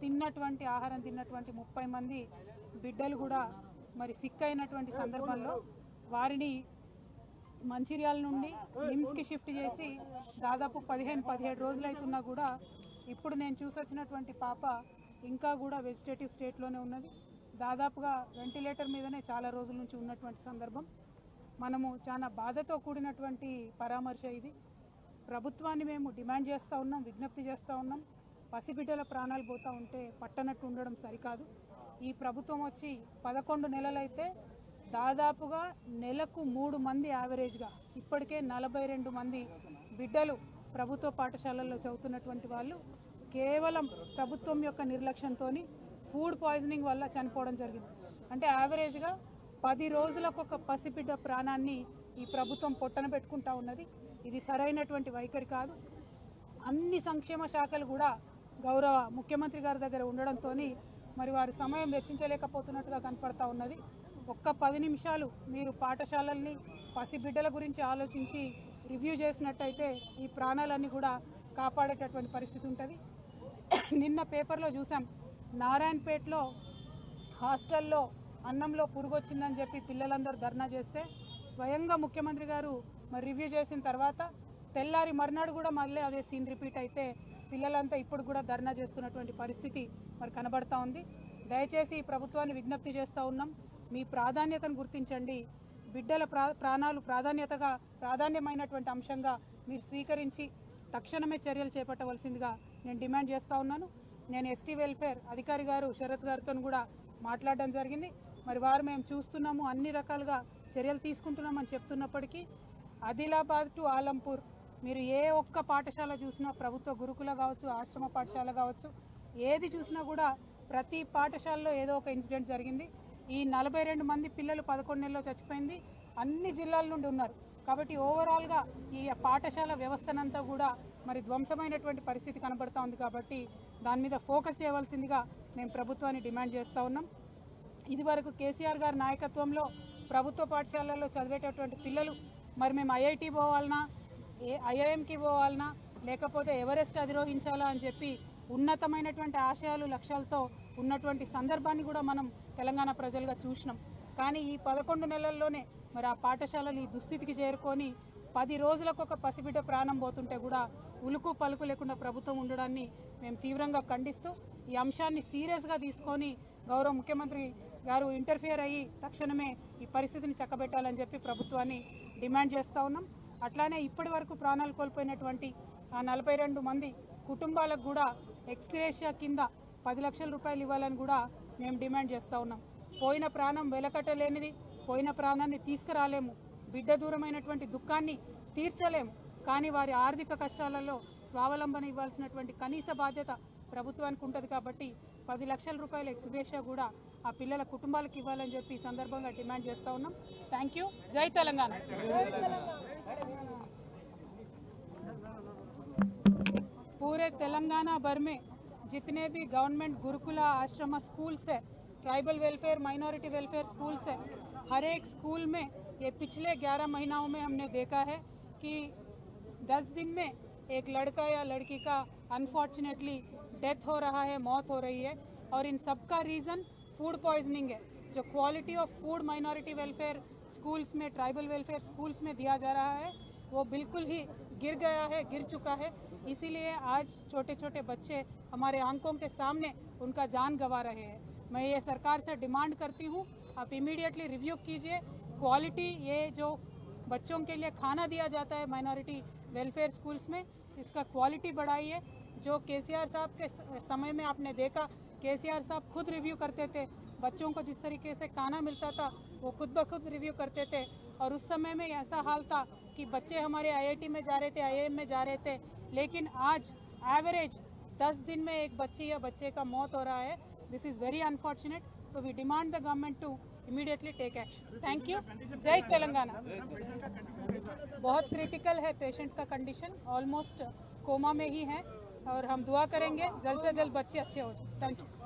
తిన్నటువంటి ఆహారం తిన్నటువంటి 30 మంది బిడ్డలు కూడా మరి సిక్ అయినటువంటి సందర్భంలో వారిని మంచిర్యాల నుండి నిమ్స్కి షిఫ్ట్ చేసి దాదాపు 15-17 రోజులు అవుతున్నా కూడా ఇప్పుడు నేను చూసొచ్చినటువంటి పాప ఇంకా కూడా వెజిటేటివ్ స్టేట్లోనే ఉన్నది. దాదాపుగా వెంటిలేటర్ మీదనే చాలా రోజుల నుంచి ఉన్నటువంటి సందర్భం. మనము చాలా బాధతో కూడినటువంటి పరామర్శ ఇది. ప్రభుత్వాన్ని మేము డిమాండ్ చేస్తూ ఉన్నాం, విజ్ఞప్తి చేస్తూ ఉన్నాం. పసిబిడ్డల ప్రాణాలు పోతూ ఉంటే పట్టనట్టు ఉండడం సరికాదు. ఈ ప్రభుత్వం వచ్చి 11 నెలలైతే దాదాపుగా నెలకు 3 మంది యావరేజ్గా ఇప్పటికే 42 మంది బిడ్డలు ప్రభుత్వ పాఠశాలల్లో చదువుతున్నటువంటి వాళ్ళు కేవలం ప్రభుత్వం యొక్క నిర్లక్ష్యంతో ఫుడ్ పాయిజనింగ్ వల్ల చనిపోవడం జరిగింది. అంటే యావరేజ్గా 10 రోజులకు ఒక పసిబిడ్డ ప్రాణాన్ని ఈ ప్రభుత్వం పొట్టన పెట్టుకుంటా ఉన్నది. ఇది సరైనటువంటి వైఖరి కాదు. అన్ని సంక్షేమ శాఖలు కూడా గౌరవ ముఖ్యమంత్రి గారి దగ్గర ఉండడంతో మరి వారి సమయం వెచ్చించలేకపోతున్నట్టుగా కనపడతా ఉన్నది. ఒక్క 10 నిమిషాలు మీరు పాఠశాలల్ని పసిబిడ్డల గురించి ఆలోచించి రివ్యూ చేసినట్టయితే ఈ ప్రాణాలన్నీ కూడా కాపాడేటటువంటి పరిస్థితి ఉంటుంది. నిన్న పేపర్లో చూసాం, నారాయణపేటలో హాస్టల్లో అన్నంలో పురుగు వచ్చిందని చెప్పి పిల్లలందరూ ధర్నా చేస్తే స్వయంగా ముఖ్యమంత్రి గారు మరి రివ్యూ చేసిన తర్వాత తెల్లారి మర్నాడు కూడా మళ్ళీ అదే సీన్ రిపీట్ అయితే పిల్లలంతా ఇప్పుడు కూడా ధర్నా చేస్తున్నటువంటి పరిస్థితి మరి కనబడతా ఉంది. దయచేసి ఈ ప్రభుత్వాన్ని విజ్ఞప్తి చేస్తూ ఉన్నాం, మీ ప్రాధాన్యతను గుర్తించండి. బిడ్డల ప్రాణాలు ప్రాధాన్యమైనటువంటి అంశంగా మీరు స్వీకరించి తక్షణమే చర్యలు చేపట్టవలసిందిగా నేను డిమాండ్ చేస్తూ ఉన్నాను. నేను ఎస్టీ వెల్ఫేర్ అధికారి గారు శరత్ గారితో కూడా మాట్లాడడం జరిగింది. మరి వారు మేము చూస్తున్నాము, అన్ని రకాలుగా చర్యలు తీసుకుంటున్నామని చెప్తున్నప్పటికీ ఆదిలాబాద్ టు ఆలంపూర్ మీరు ఏ ఒక్క పాఠశాల చూసినా, ప్రభుత్వ గురుకుల కావచ్చు, ఆశ్రమ పాఠశాల కావచ్చు, ఏది చూసినా కూడా ప్రతి పాఠశాలలో ఏదో ఒక ఇన్సిడెంట్ జరిగింది. ఈ 42 మంది పిల్లలు 11 నెలల్లో చచ్చిపోయింది. అన్ని జిల్లాల నుండి ఉన్నారు. కాబట్టి ఓవరాల్గా ఈ పాఠశాల వ్యవస్థనంతా కూడా మరి ధ్వంసమైనటువంటి పరిస్థితి కనబడతా ఉంది. కాబట్టి దాని మీద ఫోకస్ చేయవలసిందిగా మేము ప్రభుత్వాన్ని డిమాండ్ చేస్తూ ఉన్నాం. ఇదివరకు కేసీఆర్ గారి నాయకత్వంలో ప్రభుత్వ పాఠశాలల్లో చదివేటటువంటి పిల్లలు మరి మేము ఐఐటి పోవాలన్నా, ఐఐఎంకి పోవాలన్నా, లేకపోతే ఎవరెస్ట్ అధిరోహించాలా అని చెప్పి ఉన్నతమైనటువంటి ఆశయాలు లక్ష్యాలతో ఉన్నటువంటి సందర్భాన్ని కూడా మనం తెలంగాణ ప్రజలుగా చూసినాం. కానీ ఈ 11 నెలల్లోనే మరి ఆ పాఠశాలలు ఈ దుస్థితికి చేరుకొని 10 రోజులకు ఒక పసిబిడ్డ ప్రాణం పోతుంటే కూడా ఉలుకు పలుకు లేకుండా ప్రభుత్వం ఉండడాన్ని మేము తీవ్రంగా ఖండిస్తూ ఈ అంశాన్ని సీరియస్గా తీసుకొని గౌరవ ముఖ్యమంత్రి గారు ఇంటర్ఫియర్ అయ్యి తక్షణమే ఈ పరిస్థితిని చక్కబెట్టాలని చెప్పి ప్రభుత్వాన్ని డిమాండ్ చేస్తూ ఉన్నాం. అట్లానే ఇప్పటి వరకు ప్రాణాలు కోల్పోయినటువంటి ఆ 42 మంది కుటుంబాలకు కూడా ఎక్స్గ్రేషియా కింద 10 లక్షల రూపాయలు ఇవ్వాలని కూడా మేము డిమాండ్ చేస్తూ ఉన్నాం. పోయిన ప్రాణం వెలకట్టలేనిది, పోయిన ప్రాణాన్ని తీసుకురాలేము, బిడ్డ దూరమైనటువంటి దుఃఖాన్ని తీర్చలేము. కానీ వారి ఆర్థిక కష్టాలలో స్వావలంబన ఇవ్వాల్సినటువంటి కనీస బాధ్యత ప్రభుత్వానికి ఉంటుంది. కాబట్టి 10 లక్షల రూపాయల ఎక్స్గ్రేషియా కూడా ఆ పిల్లల కుటుంబాలకు ఇవ్వాలని చెప్పి ఈ సందర్భంగా డిమాండ్ చేస్తూ ఉన్నాం. Thank you. జై తెలంగాణ. पूरे तेलंगाना भर में जितने भी गवर्नमेंट गुरुकुला आश्रम स्कूल्स है, tribal welfare, minority welfare schools है, हर एक स्कूल में ये पिछले 11 महीनों में हमने देखा है कि 10 दिन में एक लड़का या लड़की का अनफॉर्चुनेटली डेथ हो रहा है, मौत हो रही है. और इन सब का रीज़न फूड पॉइजनिंग है. जो quality of food minority welfare schools में, ट्राइबल वेलफेयर स्कूल्स में दिया जा रहा है वो बिल्कुल ही गिर गया है, गिर चुका है. इसीलिए आज छोटे छोटे बच्चे हमारे आंखों के सामने उनका जान गंवा रहे हैं. मैं ये सरकार से डिमांड करती हूँ, आप इमीडिएटली रिव्यू कीजिए. क्वालिटी, ये जो बच्चों के लिए खाना दिया जाता है माइनॉरिटी वेलफेयर स्कूल्स में, इसका क्वालिटी बढ़ाइए. जो केसीआर साहब के समय में आपने देखा, केसीआर साहब खुद रिव्यू करते थे. बच्चों को जिस तरीके से खाना मिलता था वो खुद ब खुद रिव्यू करते थे. और उस समय में ऐसा हाल था कि बच्चे हमारे आईआईटी में जा रहे थे, आईआईएम में जा रहे थे. लेकिन आज एवरेज 10 दिन में एक बच्ची या बच्चे का मौत हो रहा है. This is very unfortunate. So we demand the government to immediately take action. Thank you. जय तेलंगाना. बहुत क्रिटिकल है पेशेंट का कंडीशन, ऑलमोस्ट कोमा में ही है. और हम दुआ करेंगे जल्द से जल्द बच्चे अच्छे हो जाए. Thank you.